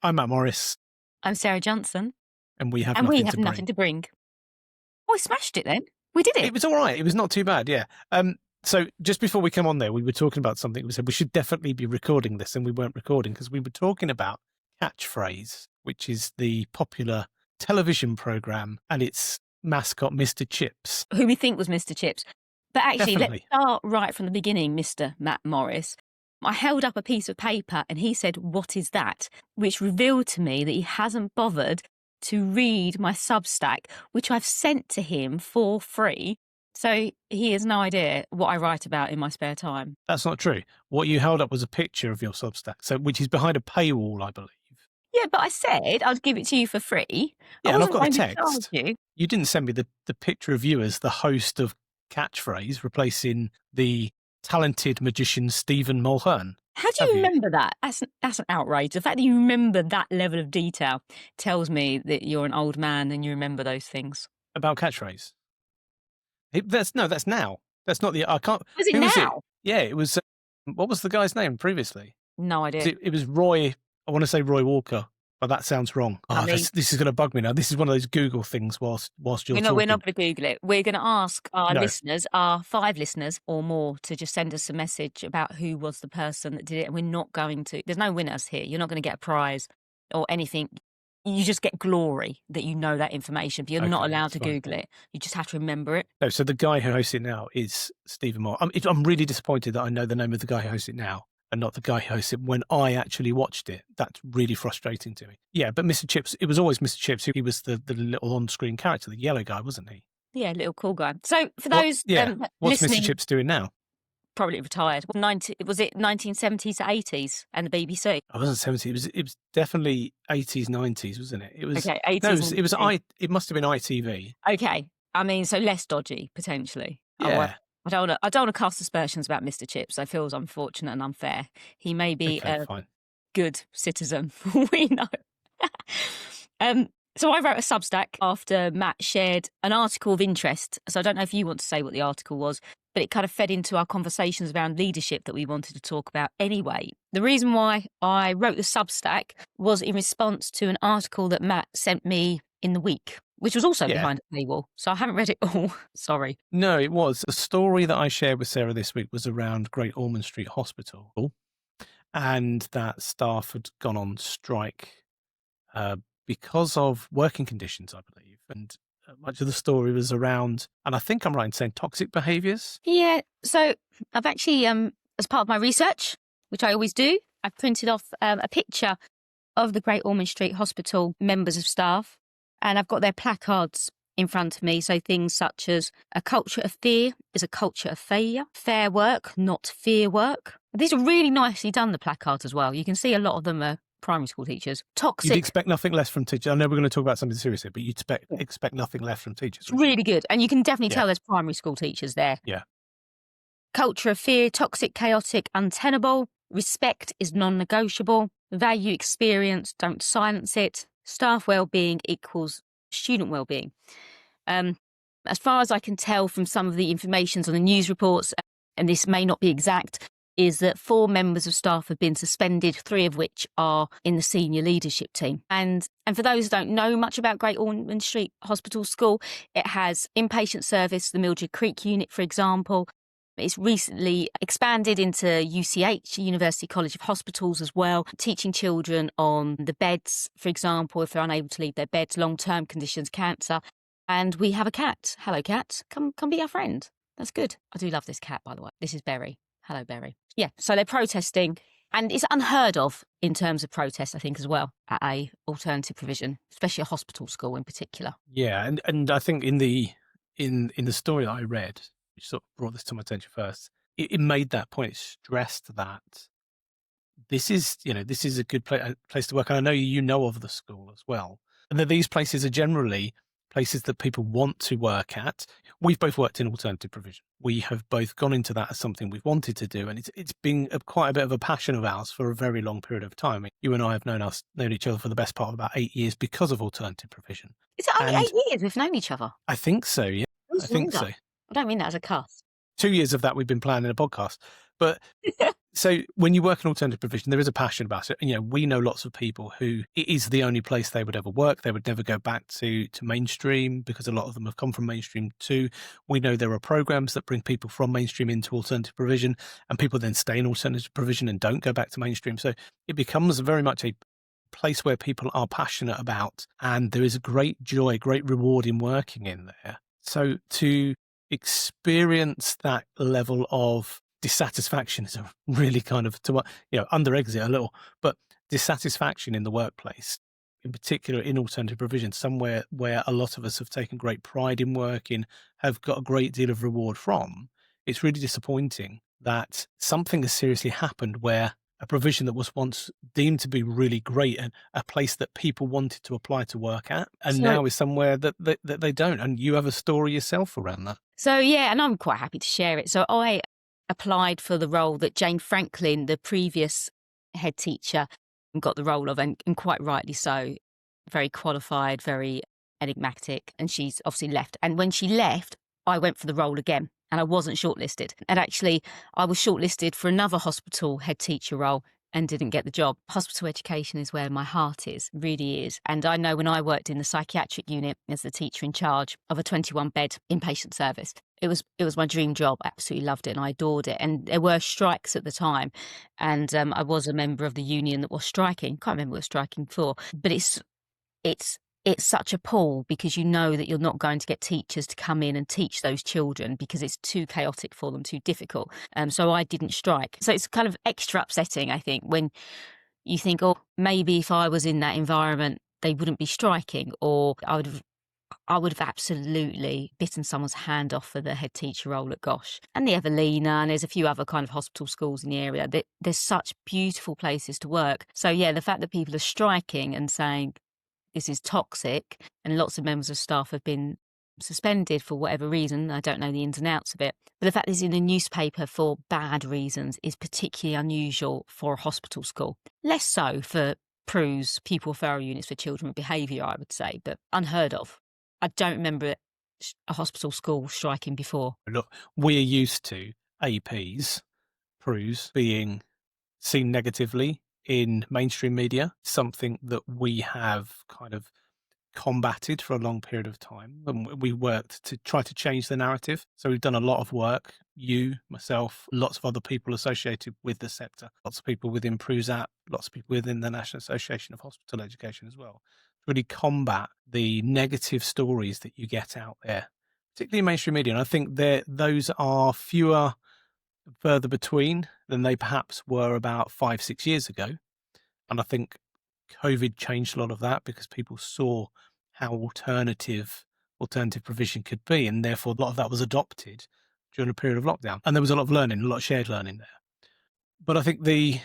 I'm Matt Morris. I'm Sarah Johnson. And we have nothing to bring. Oh, we smashed it then. We did it. It was all right. It was not too bad, yeah. So just before we come on there, we were talking about something. We said we should definitely be recording this, and we weren't recording because we were talking about Catchphrase, which is the popular television program, and its mascot, Mr. Chips. Who we think was Mr. Chips. But actually, Definitely. Let's start right from the beginning, Mr. Matt Morris. I held up a piece of paper and he said, "What is that?" Which revealed to me that he hasn't bothered to read my Substack, which I've sent to him for free. So he has no idea what I write about in my spare time. That's not true. What you held up was a picture of your Substack, so which is behind a paywall, I believe. Yeah, but I said I'd give it to you for free. Yeah, and I've got the going to charge text. you. You didn't send me the picture of you as the host of Catchphrase, replacing the talented magician Stephen Mulhern. How do you remember that? That's an outrage. The fact that you remember that level of detail tells me that you're an old man and you remember those things. About Catchphrase? That's now. That's not the. I can't. Was it who now? Was it? Yeah, it was. What was the guy's name previously? No idea. It was Roy. I want to say Roy Walker, but that sounds wrong. Oh, this is going to bug me now. This is one of those Google things whilst you're talking. We're not going to Google it. We're going to ask our listeners, our 5 listeners or more, to just send us a message about who was the person that did it. And we're not going to. There's no winners here. You're not going to get a prize or anything. You just get glory that you know that information, but you're not allowed to Google it. You just have to remember it. No, so the guy who hosts it now is Stephen Moore. I'm really disappointed that I know the name of the guy who hosts it now and not the guy who hosts it when I actually watched it. That's really frustrating to me. Yeah, but Mr. Chips, it was always Mr. Chips. He was the little on-screen character, the yellow guy, wasn't he? Yeah, little cool guy. So for those what's listening, Mr. Chips doing now? Probably retired. Was it 1970s to 80s and the BBC? I wasn't 70. It was definitely 80s, 90s, wasn't it? It was okay. 80s. No, it must have been ITV. Okay, I mean, so less dodgy potentially. Yeah. I don't want to cast aspersions about Mr. Chips. I feel unfortunate and unfair. He may be a good citizen. We know. So I wrote a Substack after Matt shared an article of interest. So I don't know if you want to say what the article was, but it kind of fed into our conversations around leadership that we wanted to talk about anyway. The reason why I wrote the Substack was in response to an article that Matt sent me in the week, which was also behind a paywall. So I haven't read it all. Sorry. No, it was. The story that I shared with Sarah this week was around Great Ormond Street Hospital, and that staff had gone on strike because of working conditions, I believe. And much of the story was around, and I think I'm right in saying, toxic behaviours. Yeah. So I've actually, as part of my research, which I always do, I printed off a picture of the Great Ormond Street Hospital members of staff, and I've got their placards in front of me. So things such as a culture of fear is a culture of failure, fair work, not fear work. These are really nicely done, the placards as well. You can see a lot of them are primary school teachers. Toxic. You'd expect nothing less from teachers. I know we're going to talk about something serious here, but you'd expect nothing less from teachers. It's really good. And you can definitely tell there's primary school teachers there. Yeah. Culture of fear, toxic, chaotic, untenable. Respect is non-negotiable. Value experience, don't silence it. Staff well-being equals student well-being. As far as I can tell from some of the information on the news reports, and this may not be exact, is that 4 members of staff have been suspended, 3 of which are in the senior leadership team. And for those who don't know much about Great Ormond Street Hospital School, it has inpatient service, the Mildred Creek unit, for example. It's recently expanded into UCH, University College of Hospitals as well, teaching children on the beds, for example, if they're unable to leave their beds, long-term conditions, cancer. And we have a cat. Hello, cat. Come be our friend. That's good. I do love this cat, by the way. This is Berry. Hello, Berry. Yeah, so they're protesting, and it's unheard of in terms of protest, I think, as well, at a alternative provision, especially a hospital school in particular. Yeah, and I think in the story that I read, which sort of brought this to my attention first, it made that point. It stressed that this is a good place to work, and I know you know of the school as well, and that these places are generally places that people want to work at. We've both worked in alternative provision. We have both gone into that as something we've wanted to do, and it's been quite a bit of a passion of ours for a very long period of time. You and I have known each other for the best part of about 8 years because of alternative provision. Is it only 8 years we've known each other? I think so, yeah. I think so. I don't mean that as a cuss. 2 years of that we've been planning a podcast. But So when you work in alternative provision, there is a passion about it. And, we know lots of people who it is the only place they would ever work. They would never go back to mainstream because a lot of them have come from mainstream too. We know there are programs that bring people from mainstream into alternative provision, and people then stay in alternative provision and don't go back to mainstream. So it becomes very much a place where people are passionate about, and there is a great joy, great reward in working in there. So to experience that level of dissatisfaction is a really kind of, under exit a little, but dissatisfaction in the workplace, in particular in alternative provision, somewhere where a lot of us have taken great pride in working, have got a great deal of reward from. It's really disappointing that something has seriously happened where a provision that was once deemed to be really great and a place that people wanted to apply to work at, and now is somewhere that they don't. And you have a story yourself around that. So, yeah, and I'm quite happy to share it. So I applied for the role that Jane Franklin, the previous head teacher, got the role of, and quite rightly so. Very qualified, very enigmatic, and she's obviously left. And when she left, I went for the role again, and I wasn't shortlisted. And actually, I was shortlisted for another hospital head teacher role and didn't get the job. Hospital education is where my heart is, really is. And I know when I worked in the psychiatric unit as the teacher in charge of a 21-bed inpatient service, it was my dream job. I absolutely loved it and I adored it. And there were strikes at the time, and I was a member of the union that was striking. Can't remember what it was striking for, but it's such a pull because you know that you're not going to get teachers to come in and teach those children because it's too chaotic for them, too difficult. So I didn't strike. So it's kind of extra upsetting, I think, when you think, oh, maybe if I was in that environment, they wouldn't be striking, or I would have absolutely bitten someone's hand off for the head teacher role at Gosh. And the Evelina, and there's a few other kind of hospital schools in the area. There's such beautiful places to work. So yeah, the fact that people are striking and saying, this is toxic, and lots of members of staff have been suspended for whatever reason. I don't know the ins and outs of it. But the fact that it's in the newspaper for bad reasons is particularly unusual for a hospital school. Less so for PRUs, pupil referral units for children with behaviour, I would say, but unheard of. I don't remember a hospital school striking before. Look, we're used to APs, PRUs, being seen negatively in mainstream media, something that we have kind of combated for a long period of time. And we worked to try to change the narrative. So we've done a lot of work, you, myself, lots of other people associated with the sector, lots of people within PRUSAP, lots of people within the National Association of Hospital Education as well, to really combat the negative stories that you get out there, particularly in mainstream media. And I think those are fewer further between than they perhaps were about 5-6 years ago. And I think COVID changed a lot of that because people saw how alternative provision could be, and therefore a lot of that was adopted during a period of lockdown. And there was a lot of learning, a lot of shared learning there. But I think the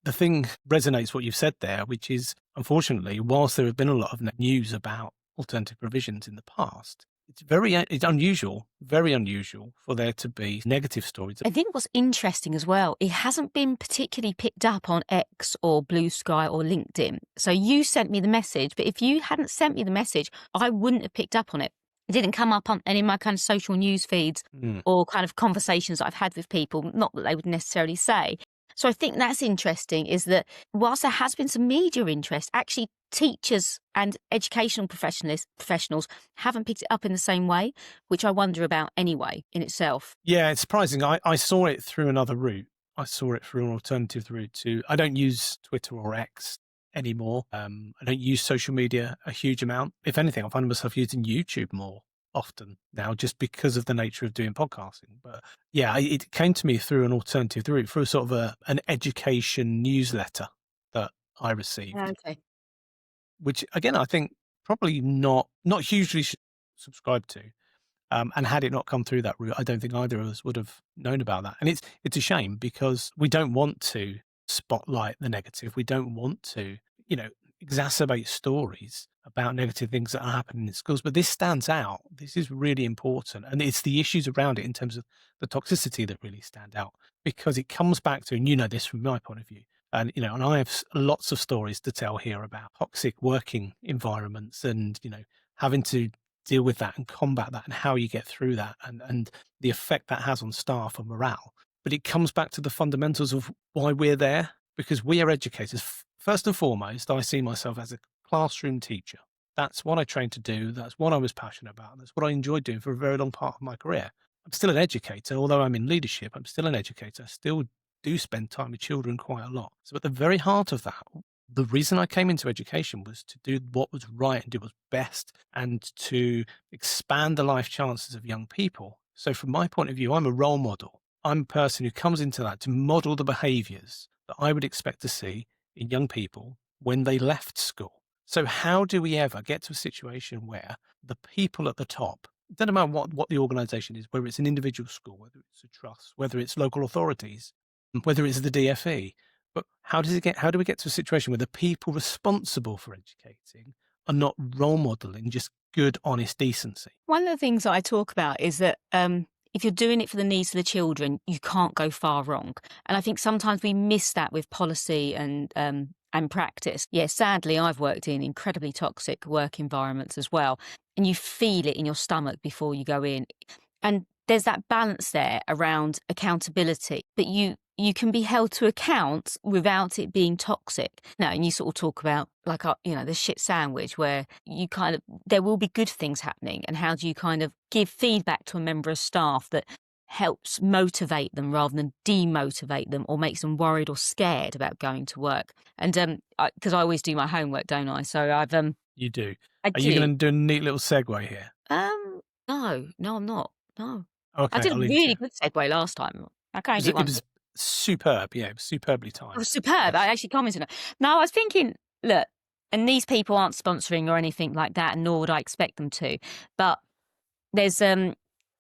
thing resonates what you've said there, which is, unfortunately, whilst there have been a lot of news about alternative provisions in the past, it's unusual, very unusual for there to be negative stories. I think what's interesting as well, it hasn't been particularly picked up on X or Blue Sky or LinkedIn. So you sent me the message, but if you hadn't sent me the message, I wouldn't have picked up on it. It didn't come up on any of my kind of social news feeds or kind of conversations that I've had with people, not that they would necessarily say. So I think that's interesting, is that whilst there has been some media interest, actually teachers and educational professionals haven't picked it up in the same way, which I wonder about anyway in itself. Yeah, it's surprising. I saw it through another route. I saw it through an alternative route to, I don't use Twitter or X anymore. I don't use social media a huge amount. If anything, I find myself using YouTube more often now, just because of the nature of doing podcasting. But yeah, it came to me through an alternative route, through sort of an education newsletter that I received. Okay. Which again, I think probably not hugely subscribed to. And had it not come through that route, I don't think either of us would have known about that. And it's a shame because we don't want to spotlight the negative. We don't want to, exacerbate stories about negative things that are happening in schools. But this stands out. This is really important. And it's the issues around it in terms of the toxicity that really stand out, because it comes back to, and you know this from my point of view, and and I have lots of stories to tell here about toxic working environments and, having to deal with that and combat that and how you get through that and the effect that has on staff and morale. but it comes back to the fundamentals of why we're there, because we are educators. First and foremost, I see myself as a classroom teacher. That's what I trained to do. That's what I was passionate about. That's what I enjoyed doing for a very long part of my career. I'm still an educator, although I'm in leadership, I'm still an educator. I still do spend time with children quite a lot. So at the very heart of that, the reason I came into education was to do what was right and do what was best and to expand the life chances of young people. So from my point of view, I'm a role model. I'm a person who comes into that to model the behaviours that I would expect to see in young people when they left school. So how do we ever get to a situation where the people at the top, it doesn't matter what the organisation is, whether it's an individual school, whether it's a trust, whether it's local authorities, whether it's the DFE, but how do we get to a situation where the people responsible for educating are not role modelling just good, honest decency? One of the things that I talk about is that if you're doing it for the needs of the children, you can't go far wrong. And I think sometimes we miss that with policy and practice. Yeah, sadly, I've worked in incredibly toxic work environments as well. And you feel it in your stomach before you go in. And there's that balance there around accountability, but you can be held to account without it being toxic. Now, and you sort of talk about like, the shit sandwich where you kind of, there will be good things happening. And how do you kind of give feedback to a member of staff that helps motivate them rather than demotivate them or makes them worried or scared about going to work? And because I always do my homework, don't I? So I've You do. I Are do. you going to do a neat little segue here? No, I'm not. No. Okay, I did a I'll leave it really to good segue last time. I can't you. do It one. was superb. Yeah, it was superbly It timed. was superb. Yes. I actually commented on it. No, I was thinking, look, and these people aren't sponsoring or anything like that, nor would I expect them to. But there's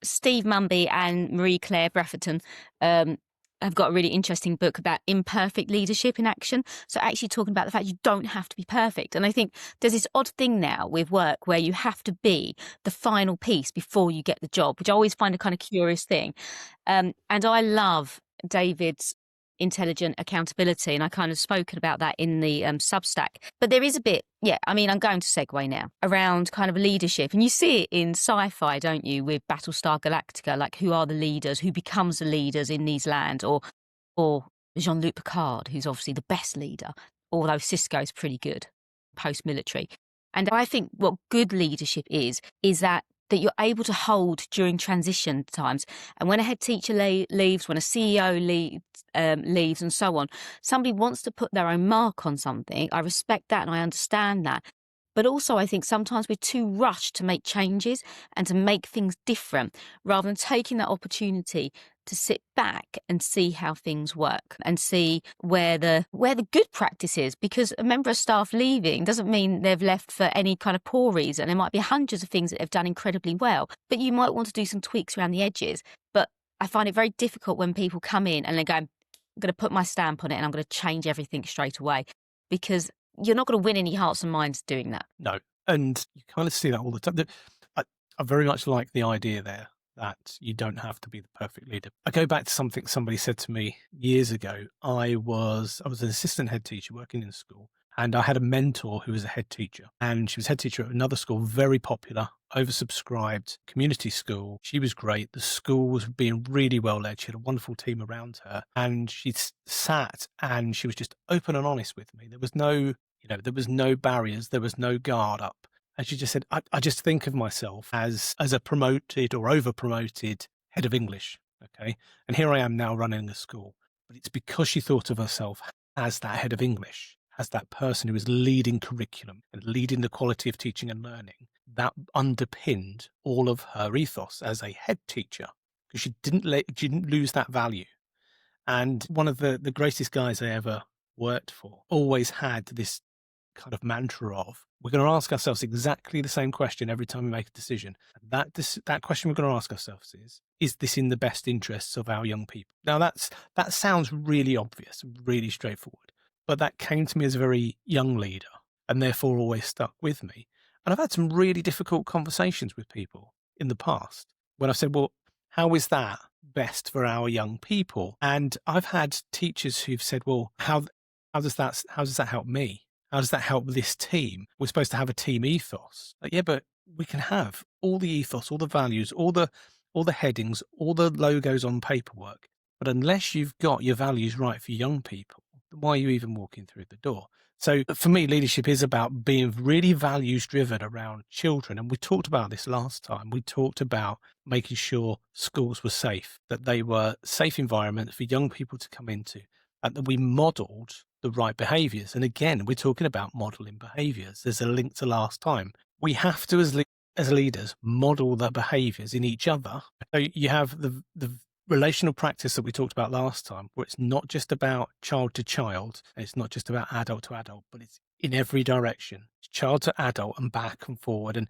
Steve Mumby and Marie-Claire Brefferton have got a really interesting book about imperfect leadership in action. So actually talking about the fact you don't have to be perfect. And I think there's this odd thing now with work where you have to be the final piece before you get the job, which I always find a kind of curious thing. And I love David's intelligent accountability, and I kind of spoken about that in the Substack. But there is a bit, I'm going to segue now, around kind of leadership. And you see it in sci-fi, don't you, with Battlestar Galactica, like who are the leaders, who becomes the leaders in these lands, or Jean-Luc Picard, who's obviously the best leader, although Cisco's pretty good, post-military. And I think what good leadership is that you're able to hold during transition times. And when a head teacher leaves, when a CEO leaves and so on, somebody wants to put their own mark on something. I respect that and I understand that. But also I think sometimes we're too rushed to make changes and to make things different rather than taking that opportunity to sit back and see how things work and see where the good practice is, because a member of staff leaving doesn't mean they've left for any kind of poor reason. There might be hundreds of things that they've done incredibly well, but you might want to do some tweaks around the edges. But I find it very difficult when people come in and they go, I'm going to put my stamp on it and I'm going to change everything straight away, because you're not going to win any hearts and minds doing that. No. And you kind of see that all the time. I very much like the idea there that you don't have to be the perfect leader. I go back to something somebody said to me years ago. I was an assistant head teacher working in a school, and I had a mentor who was a head teacher, and she was head teacher at another school, very popular, oversubscribed community school. She was great. The school was being really well led. She had a wonderful team around her, and she sat and she was just open and honest with me. There was no barriers. There was no guard up. And she just said, I just think of myself as a promoted or over promoted head of English. Okay. And here I am now running a school, but it's because she thought of herself as that head of English, as that person who is leading curriculum and leading the quality of teaching and learning, that underpinned all of her ethos as a head teacher, because she didn't lose that value. And one of the greatest guys I ever worked for always had this kind of mantra of, we're going to ask ourselves exactly the same question every time we make a decision. That question we're going to ask ourselves is this in the best interests of our young people? Now that sounds really obvious, really straightforward, but that came to me as a very young leader and therefore always stuck with me. And I've had some really difficult conversations with people in the past when I've said, well, how is that best for our young people? And I've had teachers who've said, well, how does that help me? How does that help this team? We're supposed to have a team ethos. Like, yeah, but we can have all the ethos, all the values, all the headings, all the logos on paperwork. But unless you've got your values right for young people, why are you even walking through the door? So for me, leadership is about being really values driven around children. And we talked about this last time. We talked about making sure schools were safe, that they were safe environments for young people to come into, and that we modeled the right behaviors. And again, we're talking about modeling behaviors. There's a link to last time. We have to, as leaders, model the behaviors in each other. So you have the relational practice that we talked about last time, where it's not just about child to child, and it's not just about adult to adult, but it's in every direction. It's child to adult and back and forward, and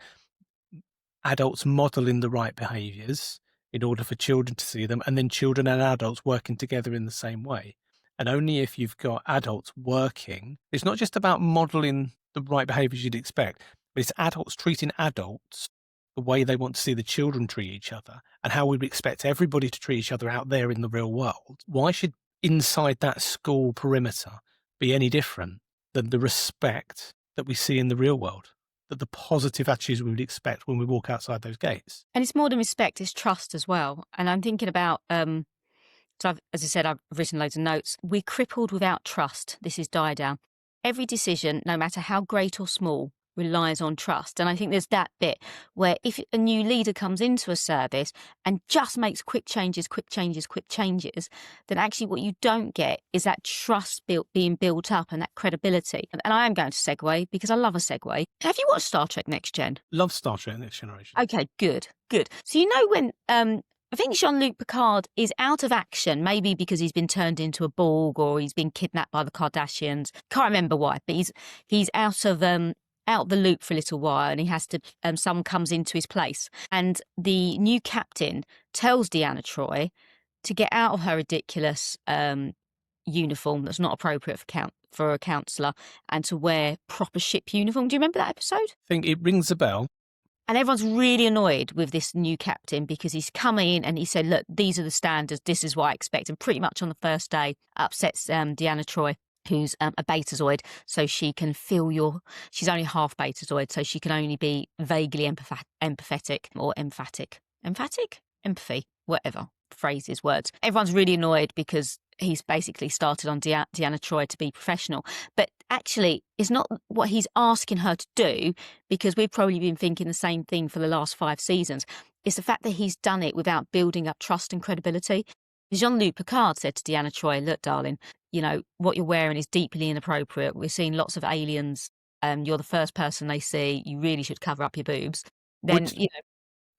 adults modeling the right behaviors in order for children to see them, and then children and adults working together in the same way. And only if you've got adults working, it's not just about modeling the right behaviors you'd expect, but it's adults treating adults the way they want to see the children treat each other, and how we would expect everybody to treat each other out there in the real world. Why should inside that school perimeter be any different than the respect that we see in the real world, that the positive attitudes we would expect when we walk outside those gates? And it's more than respect, it's trust as well. And I'm thinking about, as I said, I've written loads of notes. We're crippled without trust. This is die down. Every decision, no matter how great or small, relies on trust. And I think there's that bit where if a new leader comes into a service and just makes quick changes, then actually what you don't get is that trust being built up and that credibility. And I am going to segue because I love a segue. Have you watched Star Trek Next Gen? Love Star Trek Next Generation. Okay, good. So you know when I think Jean-Luc Picard is out of action, maybe because he's been turned into a Borg or he's been kidnapped by the Kardashians. Can't remember why, but he's out of the loop for a little while, and he has to, someone comes into his place. And the new captain tells Deanna Troi to get out of her ridiculous uniform that's not appropriate for a counsellor and to wear proper ship uniform. Do you remember that episode? I think it rings a bell. And everyone's really annoyed with this new captain because he's coming in and he said, look, these are the standards, this is what I expect. And pretty much on the first day upsets Deanna Troi, who's a betazoid, so she can feel she's only half betazoid, so she can only be vaguely empathetic or emphatic. Empathy, whatever, phrases, words. Everyone's really annoyed because he's basically started on Deanna Troi to be professional. But actually, it's not what he's asking her to do, because we've probably been thinking the same thing for the last 5 seasons. It's the fact that he's done it without building up trust and credibility. Jean-Luc Picard said to Deanna Troi, look, darling, what you're wearing is deeply inappropriate. We're seeing lots of aliens. You're the first person they see. You really should cover up your boobs. Then,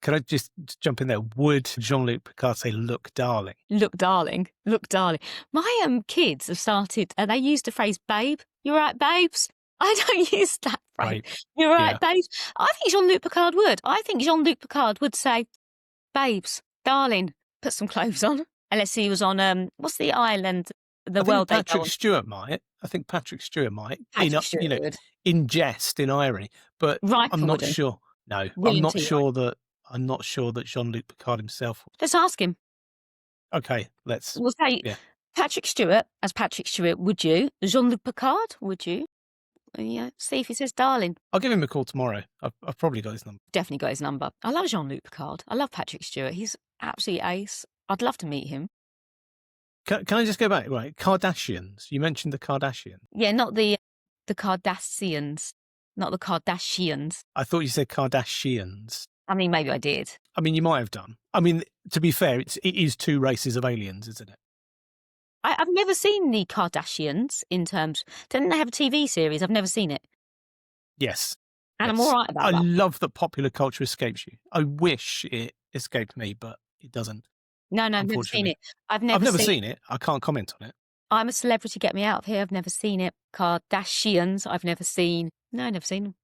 Can I just jump in there? Would Jean-Luc Picard say, look, darling? Look, darling. My kids have started, they use the phrase, babe. You're right, babes. I don't use that phrase. Right. You're right, babes. I think Jean-Luc Picard would. I think Jean-Luc Picard would say, babes, darling, put some clothes on. Unless he was on, what's the island, Patrick Stewart might. I think Patrick Stewart might. In jest, in irony. But I'm not sure. No, I'm not sure that Jean-Luc Picard himself. Let's ask him. Okay, we'll say Patrick Stewart, as Patrick Stewart, would you? Jean-Luc Picard, would you? Yeah, see if he says darling. I'll give him a call tomorrow. I've probably got his number. Definitely got his number. I love Jean-Luc Picard. I love Patrick Stewart. He's absolutely ace. I'd love to meet him. Can I just go back? Right, Kardashians. You mentioned the Kardashians. Yeah, not the Kardashians. Not the Kardashians. I thought you said Kardashians. I mean, maybe I did. I mean, you might have done. I mean, to be fair, it is 2 races of aliens, isn't it? I've never seen the Kardashians in terms... Didn't they have a TV series? I've never seen it. Yes. And I'm all right about that. I love that popular culture escapes you. I wish it escaped me, but it doesn't. No, I've never seen it. I've never seen it. I can't comment on it. I'm a celebrity, get me out of here. I've never seen it. Kardashians, I've never seen. No, I've never seen them.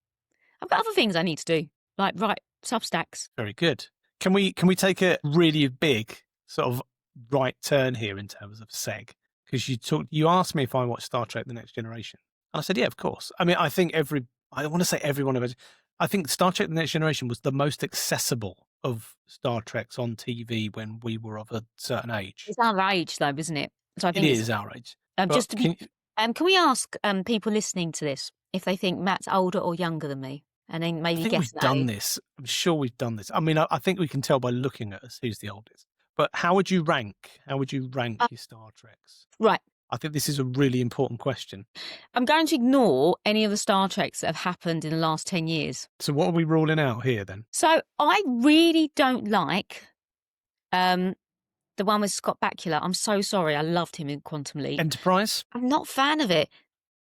I've got other things I need to do, like write Substacks. Very good. Can we take a really big sort of right turn here in terms of seg? Because you asked me if I watched Star Trek: The Next Generation, and I said, yeah, of course. I mean, I think I want to say everyone of it. I think Star Trek: The Next Generation was the most accessible of Star Treks on TV when we were of a certain age. It's our age, though, isn't it? So I think it is our age. Can we ask people listening to this if they think Matt's older or younger than me? And then maybe guess we've done this. I'm sure we've done this. I mean, I think we can tell by looking at us who's the oldest. But how would you rank? How would you rank your Star Treks? Right. I think this is a really important question. I'm going to ignore any of the Star Treks that have happened in the last 10 years. So what are we ruling out here then? So I really don't like the one with Scott Bakula. I'm so sorry. I loved him in Quantum Leap. Enterprise? I'm not a fan of it.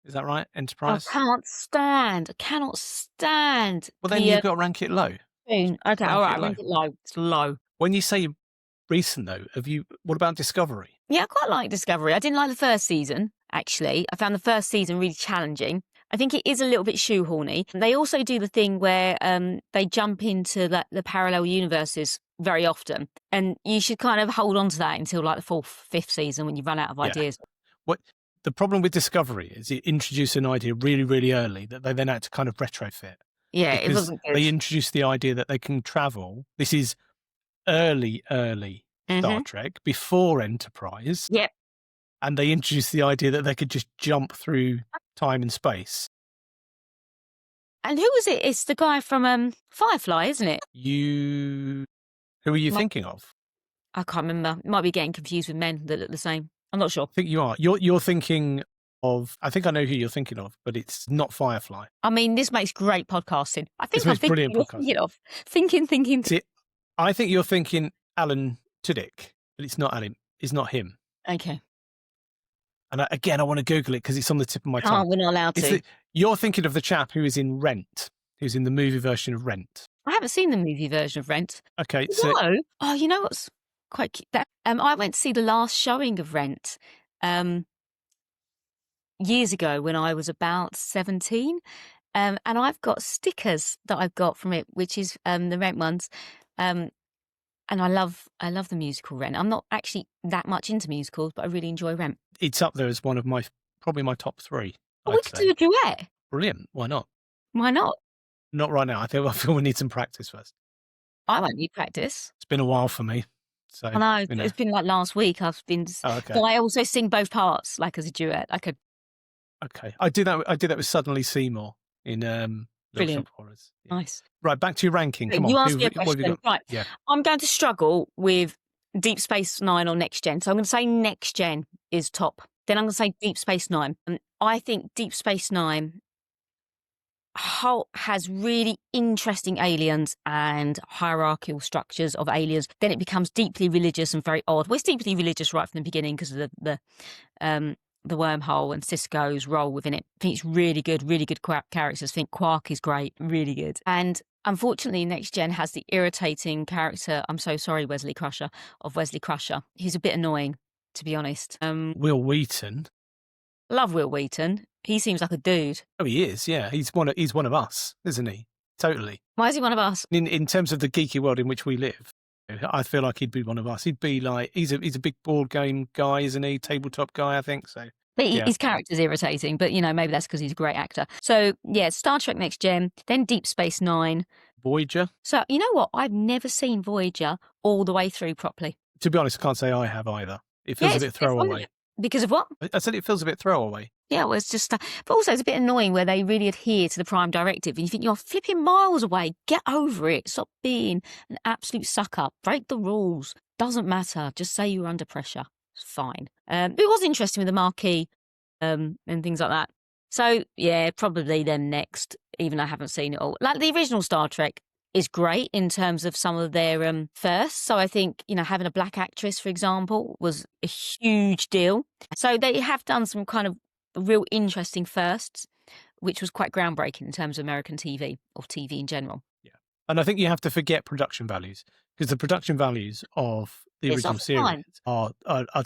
Is that right? Enterprise? I cannot stand. Well, then you've got to rank it low. Okay, all right, rank it low. It's low. When you say recent, though, what about Discovery? Yeah, I quite like Discovery. I didn't like the first season, actually. I found the first season really challenging. I think it is a little bit shoehorny. They also do the thing where they jump into the parallel universes very often. And you should kind of hold on to that until like the 4th, 5th season when you run out of ideas. The problem with Discovery is it introduced an idea really, really early that they then had to kind of retrofit. Yeah, it wasn't good. They introduced the idea that they can travel. This is early Star Trek, before Enterprise. Yep. And they introduced the idea that they could just jump through time and space. And who was it? It's the guy from Firefly, isn't it? Who are you thinking of? I can't remember. Might be getting confused with men that look the same. I'm not sure. I think you are. You're thinking of, I think I know who you're thinking of, but it's not Firefly. I mean, this makes great podcasting. I think I'm brilliant podcasting. Thinking. See, I think you're thinking Alan Tudyk, but it's not Alan. It's not him. Okay. And again, I want to Google it because it's on the tip of my tongue. Oh, we're not allowed to. You're thinking of the chap who is in Rent, who's in the movie version of Rent. I haven't seen the movie version of Rent. Okay. No. Oh, you know what's quite cute? I went to see the last showing of Rent years ago when I was about 17. And I've got stickers that I've got from it, which is the Rent ones. And I love the musical Rent. I'm not actually that much into musicals, but I really enjoy Rent. It's up there as one of probably my top 3. Oh, we could do a duet. Brilliant. Why not? Why not? Not right now. I feel we need some practice first. I won't need practice. It's been a while for me. So I know. It's been like last week. I've been. Oh, okay. But I also sing both parts, like as a duet. I could. Okay, I did that with Suddenly Seymour in Brilliant. Horrors. Yeah. Nice. Right, back to your ranking. Come you on. asked me a question. Right. Yeah. I'm going to struggle with Deep Space Nine or Next Gen. So I'm going to say Next Gen is top. Then I'm going to say Deep Space Nine. And I think Deep Space Nine has really interesting aliens and hierarchical structures of aliens. Then it becomes deeply religious and very odd. Well, it's deeply religious right from the beginning because of the wormhole and Sisko's role within it. I think it's really good characters. I think Quark is great, really good. And unfortunately, Next Gen has the irritating character, I'm so sorry, Wesley Crusher. He's a bit annoying, to be honest. Will Wheaton. Love Will Wheaton. He seems like a dude. Oh, he is, yeah. He's one of us, isn't he? Totally. Why is he one of us? In terms of the geeky world in which we live, I feel like he'd be one of us. He'd be like, he's a big board game guy, isn't he? Tabletop guy, I think so. But his character's irritating, but maybe that's because he's a great actor. So yeah, Star Trek Next Gen, then Deep Space Nine. Voyager. So you know what? I've never seen Voyager all the way through properly. To be honest, I can't say I have either. It feels a bit throwaway. Because of what? I said it feels a bit throwaway. Yeah, well, it's just... but also it's a bit annoying where they really adhere to the Prime Directive and you think you're flipping miles away. Get over it. Stop being an absolute suck-up. Break the rules. Doesn't matter. Just say you're under pressure. It's fine. It was interesting with the marquee and things like that. So, yeah, probably them next, even though I haven't seen it all. Like the original Star Trek is great in terms of some of their firsts. So I think, having a black actress, for example, was a huge deal. So they have done some kind of real interesting firsts, which was quite groundbreaking in terms of American TV or TV in general. Yeah. And I think you have to forget production values because the production values of the original series are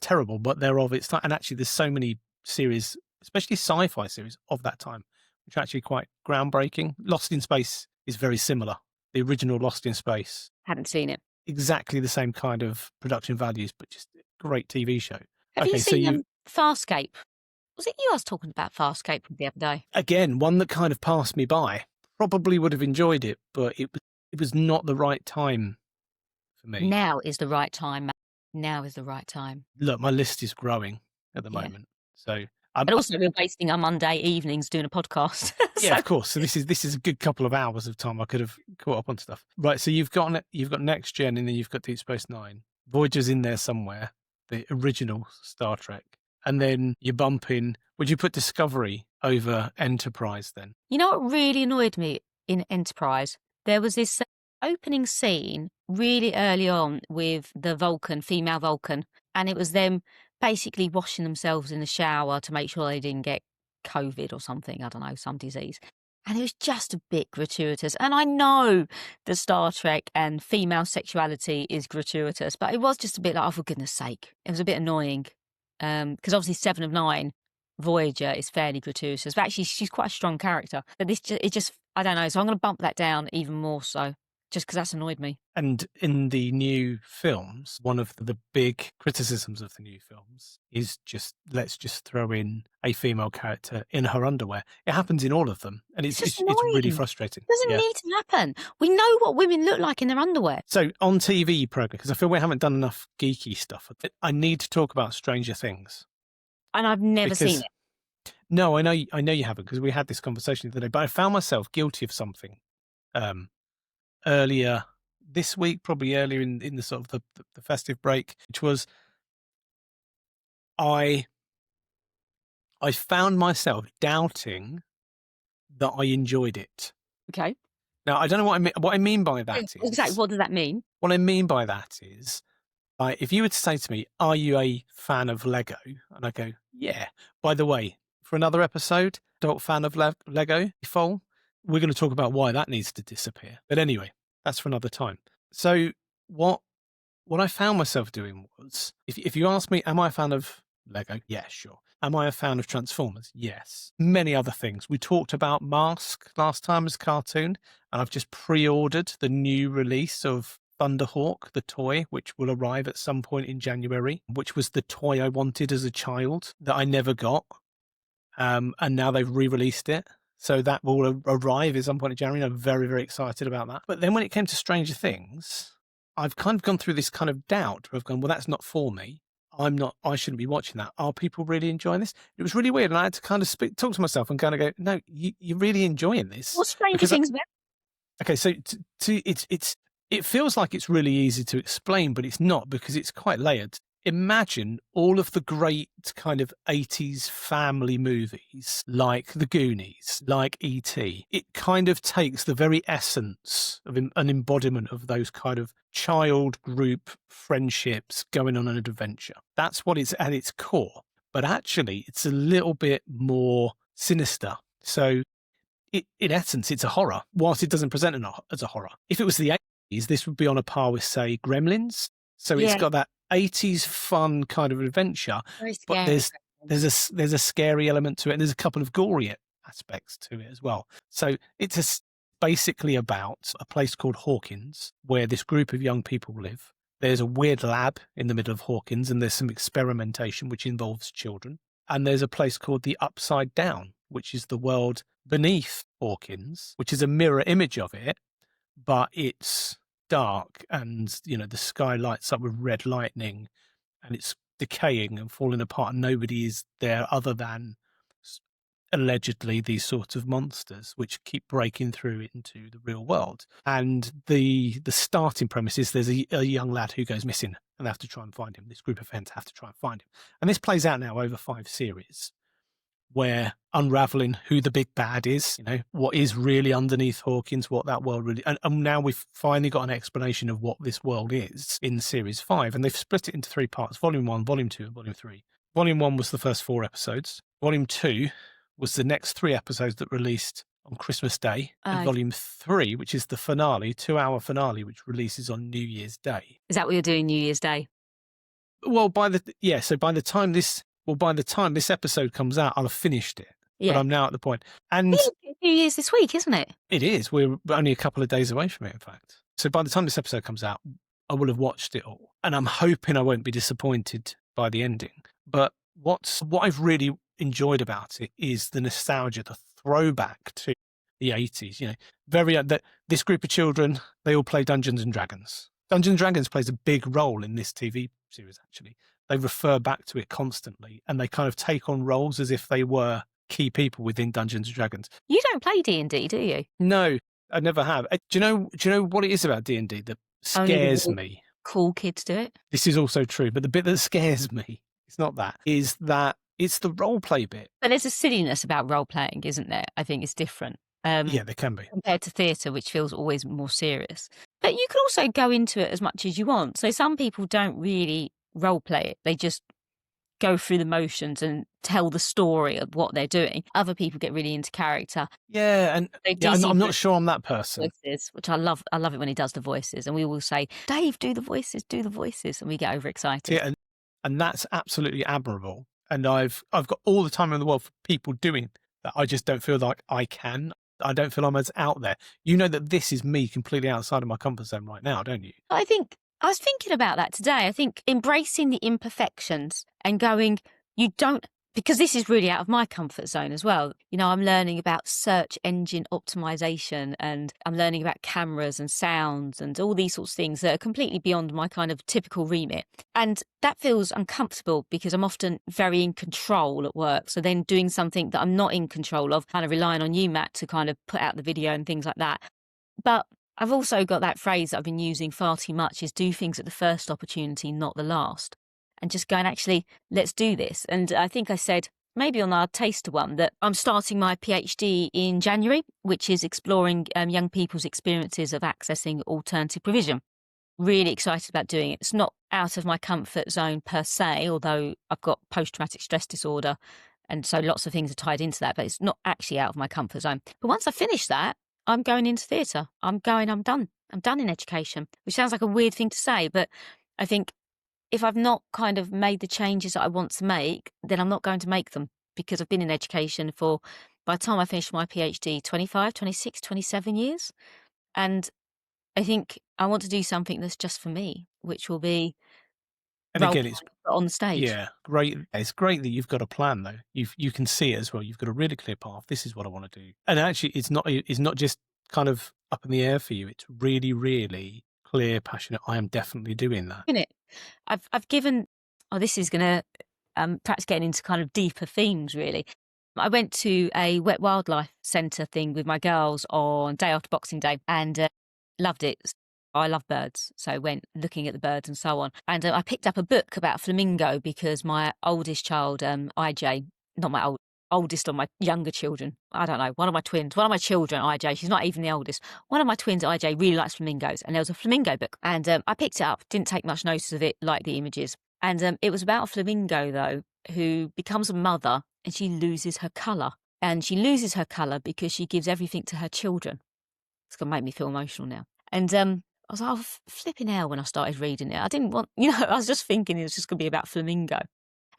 terrible, but they're of its time. And actually there's so many series, especially sci-fi series of that time, which are actually quite groundbreaking. Lost in Space is very similar. The original Lost in Space. Hadn't seen it. Exactly the same kind of production values, but just a great TV show. Have you seen Farscape? Was it you I was talking about Farscape the other day? Again, one that kind of passed me by. Probably would have enjoyed it, but it was not the right time for me. Now is the right time, Matt. Now is the right time. Look, my list is growing at the moment. So but also we're wasting our Monday evenings doing a podcast. Yeah, of course. So this is a good couple of hours of time I could have caught up on stuff. Right. So you've got Next Gen and then you've got Deep Space Nine. Voyager's in there somewhere, the original Star Trek, and then you bump in. Would you put Discovery over Enterprise then? You know what really annoyed me in Enterprise? There was this opening scene really early on with the Vulcan, female Vulcan, and it was them basically washing themselves in the shower to make sure they didn't get COVID or something, I don't know, some disease. And it was just a bit gratuitous. And I know that Star Trek and female sexuality is gratuitous, but it was just a bit like, oh, for goodness sake. It was a bit annoying. Because obviously 7 of 9, Voyager is fairly gratuitous, but actually she's quite a strong character. But it just, I don't know. So I'm going to bump that down even more so, just because that's annoyed me. And in the new films, one of the big criticisms of the new films is let's just throw in a female character in her underwear. It happens in all of them, and it's really frustrating. It doesn't need to happen. We know what women look like in their underwear. So on TV program, because I feel we haven't done enough geeky stuff, I need to talk about Stranger Things. And I've never seen it. No, I know you haven't, because we had this conversation the other day, but I found myself guilty of something earlier this week, probably earlier in the sort of the festive break, which was I found myself doubting that I enjoyed it. Okay. Now, I don't know what I mean by that. Exactly. What does that mean? What I mean by that is, if you were to say to me, are you a fan of Lego? And I go, yeah. By the way, for another episode, adult fan of Lego, Foal, we're going to talk about why that needs to disappear. But anyway, that's for another time. So what I found myself doing was, if you ask me, am I a fan of Lego? Yeah, sure. Am I a fan of Transformers? Yes. Many other things. We talked about Mask last time as a cartoon, and I've just pre-ordered the new release of Thunderhawk, the toy, which will arrive at some point in January, which was the toy I wanted as a child that I never got. And now they've re-released it. So that will arrive at some point in January. I'm very, very excited about that. But then when it came to Stranger Things, I've kind of gone through this kind of doubt where I've gone, well, that's not for me. I shouldn't be watching that. Are people really enjoying this? It was really weird. And I had to kind of talk to myself and kind of go, no, you're really enjoying this. What's Stranger Things about? Okay, so it feels like it's really easy to explain, but it's not, because it's quite layered. Imagine all of the great kind of 80s family movies like The Goonies, like E.T. It kind of takes the very essence of an embodiment of those kind of child group friendships going on an adventure. That's what it's at its core. But actually, it's a little bit more sinister. So in essence, it's a horror, whilst it doesn't present as a horror. If it was the 80s, this would be on a par with, say, Gremlins. So it's got that 80s fun kind of adventure, but there's a scary element to it, and there's a couple of gory aspects to it as well. So it's basically about a place called Hawkins, where this group of young people live. There's a weird lab in the middle of Hawkins, and there's some experimentation which involves children. And there's a place called the Upside Down, which is the world beneath Hawkins, which is a mirror image of it, but it's dark, and the sky lights up with red lightning, and it's decaying and falling apart, and nobody is there other than allegedly these sorts of monsters which keep breaking through into the real world. And the starting premise is there's a young lad who goes missing, and they have to try and find him. This group of friends have to try and find him, and this plays out now over 5 series, where unraveling who the big bad is, what is really underneath Hawkins, what that world really, and now we've finally got an explanation of what this world is in series 5, and they've split it into 3 parts: Volume 1, Volume 2, and Volume 3. Volume 1 was the first 4 episodes. Volume 2 was the next 3 episodes that released on Christmas Day, and Volume 3, which is the finale, 2-hour finale, which releases on New Year's Day. Is that what you're doing New Year's Day? Well, by the time this episode comes out, I'll have finished it. Yeah. But I'm now at the point. And New Year's this week, isn't it? It is. We're only a couple of days away from it, in fact. So by the time this episode comes out, I will have watched it all. And I'm hoping I won't be disappointed by the ending. But what I've really enjoyed about it is the nostalgia, the throwback to the 80s. This group of children, they all play Dungeons and Dragons. Dungeons and Dragons plays a big role in this TV series, actually. They refer back to it constantly, and they kind of take on roles as if they were key people within Dungeons and Dragons. You don't play D&D, do you? No, I never have. Do you know what it is about D&D that scares me? cool kids do it. This is also true, but the bit that scares me, it's not that, is that it's the role play bit. But there's a silliness about role playing, isn't there? I think it's different. Yeah, there can be. Compared to theatre, which feels always more serious. But you can also go into it as much as you want. So some people don't really role play it. They just go through the motions and tell the story of what they're doing. Other people get really into character. Yeah, and I'm not sure I'm that person. Voices, which I love. I love it when he does the voices. And we will say, Dave, do the voices. And we get overexcited. Yeah, and that's absolutely admirable. And I've got all the time in the world for people doing that. I just don't feel like I can. I don't feel I'm as out there. You know that this is me completely outside of my comfort zone right now, don't you? I think I was thinking about that today. I think embracing the imperfections and going, you don't, because this is really out of my comfort zone as well. You know, I'm learning about search engine optimization and I'm learning about cameras and sounds and all these sorts of things that are completely beyond my kind of typical remit. And that feels uncomfortable because I'm often very in control at work. So then doing something that I'm not in control of, kind of relying on you, Matt, to kind of put out the video and things like that. But I've also got that phrase that I've been using far too much, is do things at the first opportunity, not the last. And just going, actually, let's do this. And I think I said, maybe on our taster one, that I'm starting my PhD in January, which is exploring young people's experiences of accessing alternative provision. Really excited about doing it. It's not out of my comfort zone per se, although I've got post-traumatic stress disorder. And so lots of things are tied into that, but it's not actually out of my comfort zone. But once I finish that, I'm going into theatre. I'm done. I'm done in education, which sounds like a weird thing to say, but I think if I've not kind of made the changes that I want to make, then I'm not going to make them, because I've been in education for, by the time I finish my PhD, 25, 26, 27 years. And I think I want to do something that's just for me, which will be and again, it's on the stage. Yeah, great. It's great that you've got a plan, though. You can see it as well. You've got a really clear path. This is what I want to do. And actually, it's not just kind of up in the air for you. It's really, really clear, passionate. I am definitely doing that. Isn't it? I've given. Oh, this is going to perhaps getting into kind of deeper themes, really. I went to a wet wildlife centre thing with my girls on day after Boxing Day and loved it. I love birds, so I went looking at the birds and so on. And I picked up a book about flamingo because my oldest child, IJ, not my oldest or my younger children, I don't know, one of my children, IJ, she's not even the oldest, one of my twins, IJ, really likes flamingos. And there was a flamingo book. And I picked it up, didn't take much notice of it, like the images. And it was about a flamingo, though, who becomes a mother and she loses her colour. And she loses her colour because she gives everything to her children. It's going to make me feel emotional now. And I was like, oh, flipping hell when I started reading it. I didn't want, I was just thinking it was just going to be about flamingo.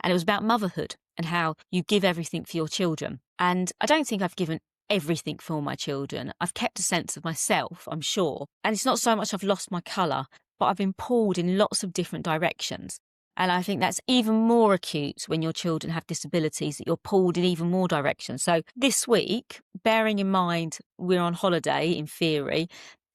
And it was about motherhood and how you give everything for your children. And I don't think I've given everything for my children. I've kept a sense of myself, I'm sure. And it's not so much I've lost my colour, but I've been pulled in lots of different directions. And I think that's even more acute when your children have disabilities, that you're pulled in even more directions. So this week, bearing in mind we're on holiday, in theory,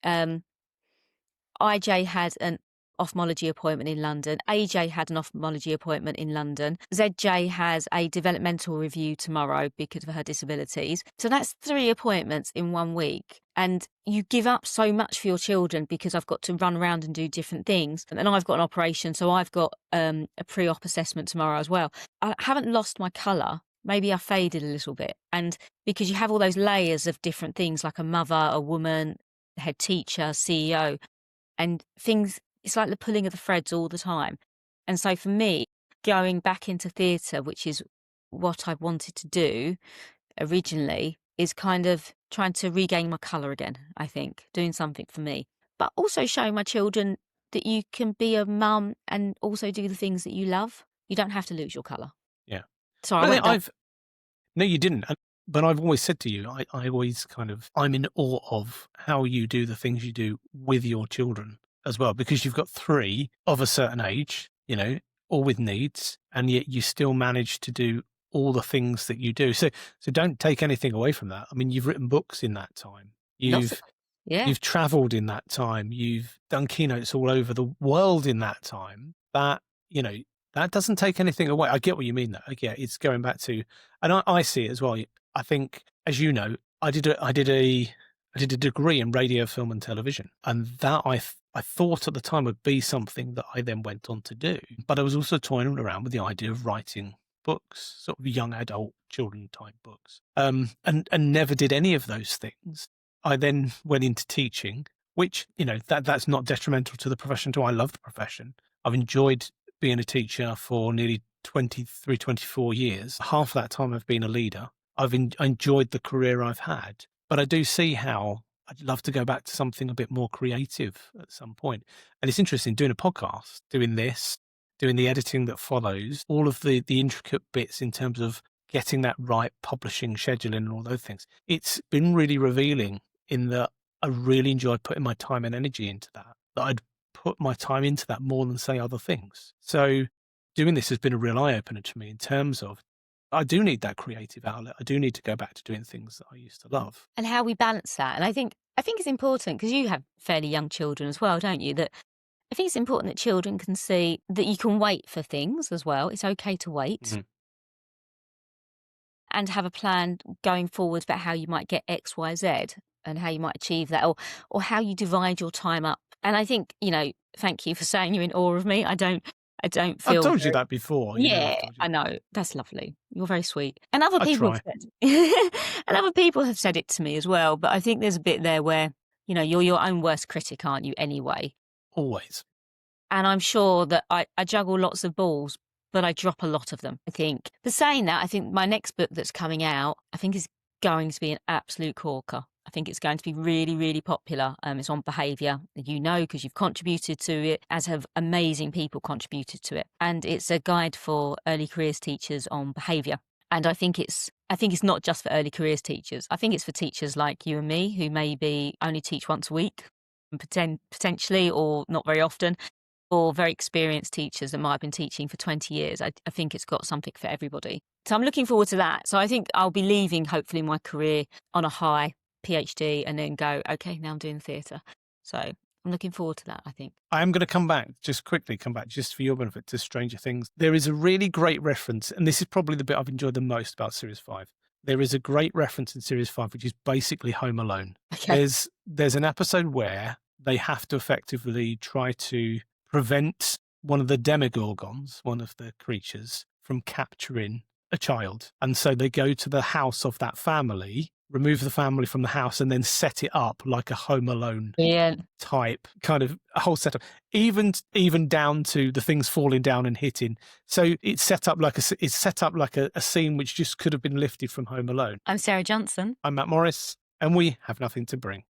IJ had an ophthalmology appointment in London. AJ had an ophthalmology appointment in London. ZJ has a developmental review tomorrow because of her disabilities. So that's 3 appointments in 1 week. And you give up so much for your children because I've got to run around and do different things. And I've got an operation, so I've got a pre-op assessment tomorrow as well. I haven't lost my colour. Maybe I faded a little bit. And because you have all those layers of different things, like a mother, a woman, head teacher, CEO, and things, it's like the pulling of the threads all the time. And so for me, going back into theatre, which is what I wanted to do originally, is kind of trying to regain my colour again, I think, doing something for me. But also showing my children that you can be a mum and also do the things that you love. You don't have to lose your colour. Yeah. Sorry, No, you didn't. But I've always said to you, I always I'm in awe of how you do the things you do with your children as well, because you've got 3 of a certain age, all with needs, and yet you still manage to do all the things that you do. So don't take anything away from that. I mean, you've written books in that time. You've traveled in that time. You've done keynotes all over the world in that time. That, that doesn't take anything away. I get what you mean, though. Yeah, it's going back to, and I see it as well. I think, as you know, I did a I did a degree in radio, film and television. And that I thought at the time would be something that I then went on to do. But I was also toying around with the idea of writing books, sort of young adult children type books, and never did any of those things. I then went into teaching, which, that's not detrimental to the profession at all. I love the profession. I've enjoyed being a teacher for nearly 23, 24 years. Half of that time I've been a leader. I've enjoyed the career I've had, but I do see how I'd love to go back to something a bit more creative at some point. And it's interesting doing a podcast, doing this, doing the editing that follows, all of the intricate bits in terms of getting that right, publishing, scheduling and all those things. It's been really revealing in that I really enjoyed putting my time and energy into that I'd put my time into that more than, say, other things. So doing this has been a real eye-opener to me in terms of I do need that creative outlet. I do need to go back to doing things that I used to love. And how we balance that. And I think it's important, because you have fairly young children as well, don't you? That I think it's important that children can see that you can wait for things as well. It's okay to wait. Mm-hmm. And have a plan going forward about how you might get X, Y, Z and how you might achieve that, or how you divide your time up. And I think, thank you for saying you're in awe of me. I don't feel. I've told you that before. Yeah, I know. That's lovely. You're very sweet. And other people have said, and other people have said it to me as well. But I think there's a bit there where, you're your own worst critic, aren't you, anyway? Always. And I'm sure that I juggle lots of balls, but I drop a lot of them, I think. But saying that, I think my next book that's coming out, I think is going to be an absolute corker. I think it's going to be really, really popular. It's on behaviour, because you've contributed to it, as have amazing people contributed to it. And it's a guide for early careers teachers on behaviour. And I think it's not just for early careers teachers. I think it's for teachers like you and me, who maybe only teach once a week, potentially, or not very often, or very experienced teachers that might have been teaching for 20 years. I think it's got something for everybody. So I'm looking forward to that. So I think I'll be leaving, hopefully, my career on a high, PhD, and then go, okay, now I'm doing theatre. So I'm looking forward to that, I think. I am going to come back just for your benefit, to Stranger Things. There is a really great reference, and this is probably the bit I've enjoyed the most about Series 5. There is a great reference in Series 5, which is basically Home Alone. Okay. There's an episode where they have to effectively try to prevent one of the demogorgons, one of the creatures, from capturing a child. And so they go to the house of that family, remove the family from the house, and then set it up like a Home Alone type kind of a whole setup, even down to the things falling down and hitting. So it's set up like a scene which just could have been lifted from Home Alone. I'm Sarah Johnson. I'm Matt Morris, and we have nothing to bring.